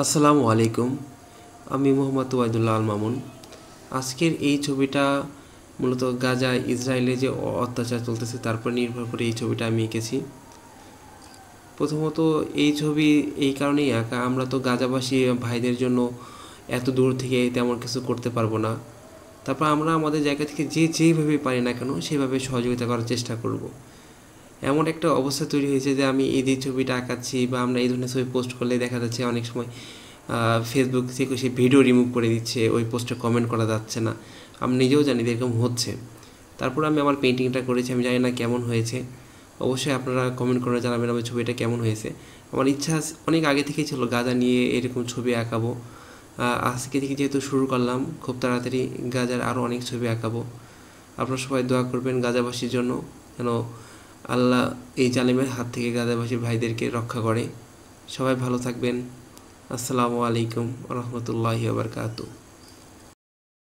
আসসালামু আলাইকুম। আমি মোহাম্মদ ওয়াইদুল্লাহ আল মামুন। আজকের এই ছবিটা মূলত গাজা ইসরায়েলে যে অত্যাচার চলতেছে তারপর নির্ভর করে এই ছবিটা আমি এঁকেছি। প্রথমত এই ছবি এই কারণেই আঁকা, আমরা তো গাজাবাসী ভাইদের জন্য এত দূর থেকে তেমন কিছু করতে পারবো না। তারপর আমরা আমাদের জায়গা থেকে যেইভাবে পারি না কেন সেভাবে সহযোগিতা করার চেষ্টা করব। এমন একটা অবস্থা তৈরি হয়েছে যে আমি এই ছবিটা আঁকাচ্ছি বা আমরা এই ধরনের ছবি পোস্ট করলে দেখা যাচ্ছে অনেক সময় ফেসবুক থেকে সেই ভিডিও রিমুভ করে দিচ্ছে, ওই পোস্টে কমেন্ট করা যাচ্ছে না। আমি নিজেও জানি যে এরকম হচ্ছে। তারপর আমি আমার পেন্টিংটা করেছি, আমি জানি না কেমন হয়েছে। অবশ্যই আপনারা কমেন্ট করে জানাবেন আমার ছবিটা কেমন হয়েছে। আমার ইচ্ছা অনেক আগে থেকেই ছিল গাজা নিয়ে এরকম ছবি আঁকাবো। আজকে থেকে যেহেতু শুরু করলাম, খুব তাড়াতাড়ি গাজার আরও অনেক ছবি আঁকাবো। আপনারা সবাই দোয়া করবেন গাজাবাসীর জন্য, যেন আল্লাহ এই জালিমের হাত থেকে গাজাবাসীর ভাইদেরকে রক্ষা করে। সবাই ভালো থাকবেন। আসসালামু আলাইকুম রহমতুল্লাহি ওয়া বারাকাতুহু।